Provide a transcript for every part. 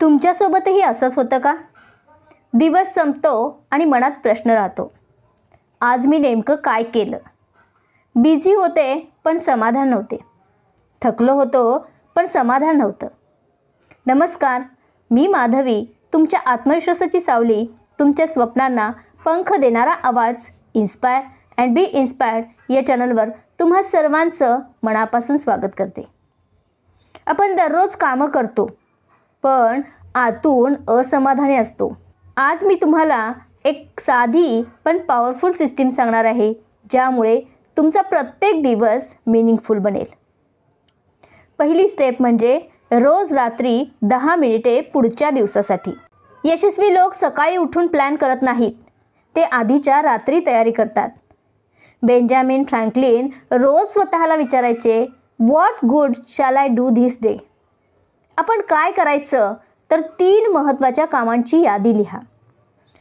तुमच्यासोबतही असंच होतं का? दिवस संपतो आणि मनात प्रश्न राहतो, आज मी नेमकं काय केलं? बिझी होते पण समाधान नव्हते, थकलो होतो पण समाधान नव्हतं. नमस्कार, मी माधवी, तुमच्या आत्मविश्वासाची सावली, तुमच्या स्वप्नांना पंख देणारा आवाज. इन्स्पायर अँड बी इन्स्पायर्ड या चॅनलवर तुम्हा सर्वांचं मनापासून स्वागत करते. आपण दररोज कामं करतो पण आतून असमाधानी असतो. आज मी तुम्हाला एक साधी पण पॉवरफुल सिस्टीम सांगणार आहे, ज्यामुळे तुमचा प्रत्येक दिवस मीनिंगफुल बनेल. पहिली स्टेप म्हणजे रोज रात्री 10 मिनिटे पुढच्या दिवसासाठी. यशस्वी लोक सकाळी उठून प्लॅन करत नाहीत, ते आधीच्या रात्री तयारी करतात. बेंजामिन फ्रँकलिन रोज स्वतःला विचारायचे, what good shall I do this day? आपण काय करायचं तर 3 महत्त्वाच्या कामांची यादी लिहा.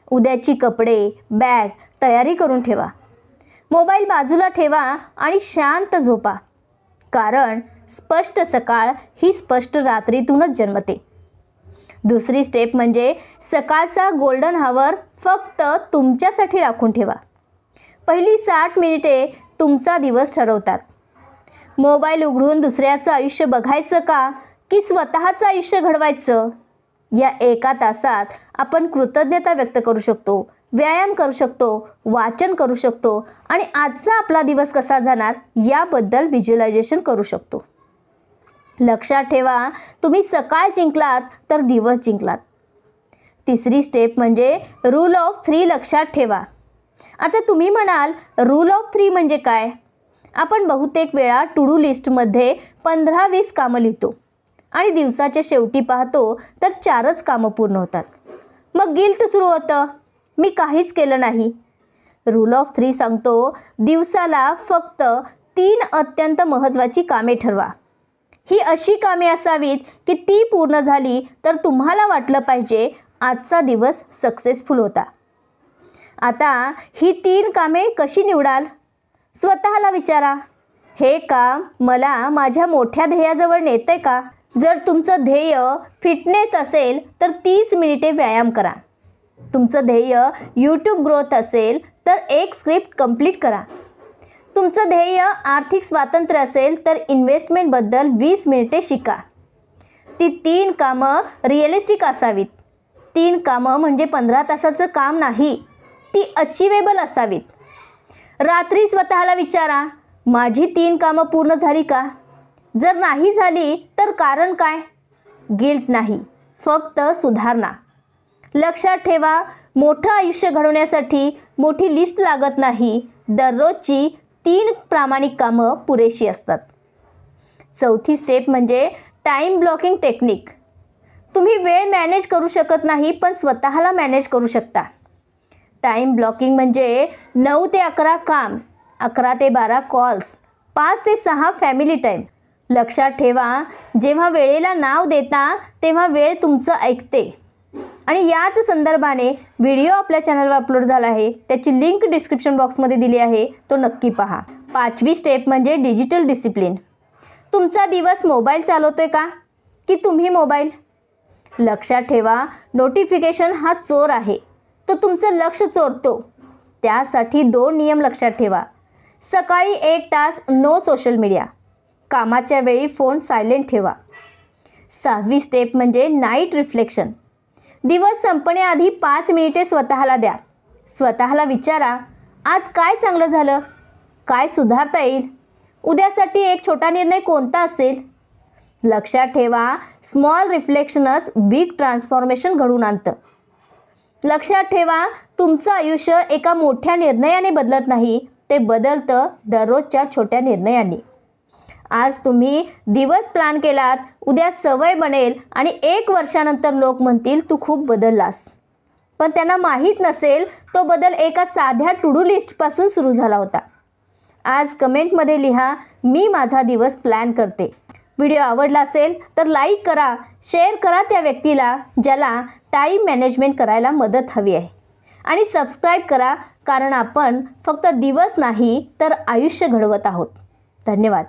उद्याची कपडे, बॅग तयारी करून ठेवा. मोबाईल बाजूला ठेवा आणि शांत झोपा, कारण स्पष्ट सकाळ ही स्पष्ट रात्रीतूनच जन्मते. दुसरी स्टेप म्हणजे सकाळचा गोल्डन हावर फक्त तुमच्यासाठी राखून ठेवा. पहिली 60 मिनिटे तुमचा दिवस ठरवतात. मोबाईल उघडून दुसऱ्याचं आयुष्य बघायचं का की स्वतःचं आयुष्य घडवायचं? या 1 तासात आपण कृतज्ञता व्यक्त करू शकतो, व्यायाम करू शकतो, वाचन करू शकतो आणि आजचा आपला दिवस कसा जाणार याबद्दल व्हिज्युअलायझेशन करू शकतो. लक्षात ठेवा, तुम्ही सकाळ जिंकलात तर दिवस जिंकलात. तिसरी स्टेप म्हणजे रूल ऑफ 3 लक्षात ठेवा. आता तुम्ही म्हणाल, रूल ऑफ 3 म्हणजे काय? आपण बहुतेक वेळा टू डू लिस्टमध्ये 15-20 कामं लिहितो आणि दिवसाच्या शेवटी पाहतो तर 4च कामं पूर्ण होतात. मग गिल्ट सुरू होतं, मी काहीच केलं नाही. रूल ऑफ 3 सांगतो, दिवसाला फक्त 3 अत्यंत महत्त्वाची कामे ठरवा. ही अशी कामे असावीत की ती पूर्ण झाली तर तुम्हाला वाटलं पाहिजे आजचा दिवस सक्सेसफुल होता. आता ही 3 कामे कशी निवडाल? स्वतःला विचारा, हे काम मला माझ्या मोठ्या ध्येयाजवळ नेतंय का? जर तुमचं ध्येय फिटनेस असेल तर 30 मिनिटे व्यायाम करा. तुमचं ध्येय यूट्यूब ग्रोथ असेल तर एक स्क्रिप्ट कंप्लीट करा. तुमचं ध्येय आर्थिक स्वातंत्र्य असेल तर इन्व्हेस्टमेंटबद्दल 20 मिनिटे शिका. ती 3 कामं रिअलिस्टिक असावीत. 3 कामं म्हणजे 15 तासाचं काम नाही, ती अचिवेबल असावीत. रात्री स्वतःला विचारा, माझी 3 कामं पूर्ण झाली का? जर नाही झाली तर कारण काय? गिल्ट नाही, फक्त सुधारणा. लक्षात ठेवा, मोठं आयुष्य घडवण्यासाठी मोठी लिस्ट लागत नाही, दररोजची 3 प्रामाणिक कामं पुरेशी असतात. चौथी स्टेप म्हणजे टाईम ब्लॉकिंग टेक्निक. तुम्ही वेळ मॅनेज करू शकत नाही पण स्वतःला मॅनेज करू शकता. टाईम ब्लॉकिंग म्हणजे 9 ते 11 काम, 11 ते 12 कॉल्स, 5 ते 6 फॅमिली टाईम. लक्षात ठेवा, जेव्हा वेळेला नाव देता तेव्हा वेळ तुमचं ऐकते. आणि याच संदर्भाने व्हिडिओ आपल्या चॅनलवर अपलोड झाला आहे, त्याची लिंक डिस्क्रिप्शन बॉक्समध्ये दिली आहे, तो नक्की पहा. 5वी स्टेप म्हणजे डिजिटल डिसिप्लिन. तुमचा दिवस मोबाईल चालवतोय का की तुम्ही मोबाईल? लक्षात ठेवा, नोटिफिकेशन हा चोर आहे, तो तुमचं लक्ष चोरतो. त्यासाठी 2 नियम लक्षात ठेवा. सकाळी 1 तास नो सोशल मीडिया, कामाच्या वेळी फोन सायलेंट ठेवा. 6वी स्टेप म्हणजे नाईट रिफ्लेक्शन. दिवस संपण्याआधी 5 मिनिटे स्वतःला द्या. स्वतःला विचारा, आज काय चांगलं झालं, काय सुधारता येईल, उद्यासाठी एक छोटा निर्णय कोणता असेल? लक्षात ठेवा, स्मॉल रिफ्लेक्शनच बिग ट्रान्सफॉर्मेशन घडवून आणतं. लक्षात ठेवा, तुमचं आयुष्य एका मोठ्या निर्णयाने बदलत नाही, ते बदलतं दररोजच्या छोट्या निर्णयांनी. आज तुम्ही दिवस प्लॅन केलात, उद्या सवय बनेल आणि 1 वर्षानंतर लोक म्हणतील तू खूप बदललास. पण त्यांना माहीत नसेल तो बदल एका साध्या टू डू लिस्टपासून सुरू झाला होता. आज कमेंटमध्ये लिहा, मी माझा दिवस प्लॅन करते. व्हिडिओ आवडला असेल तर लाईक करा, शेअर करा त्या व्यक्तीला ज्याला टाईम मॅनेजमेंट करायला मदत हवी आहे. आणि सबस्क्राईब करा, कारण आपण फक्त दिवस नाही तर आयुष्य घडवत आहोत. धन्यवाद.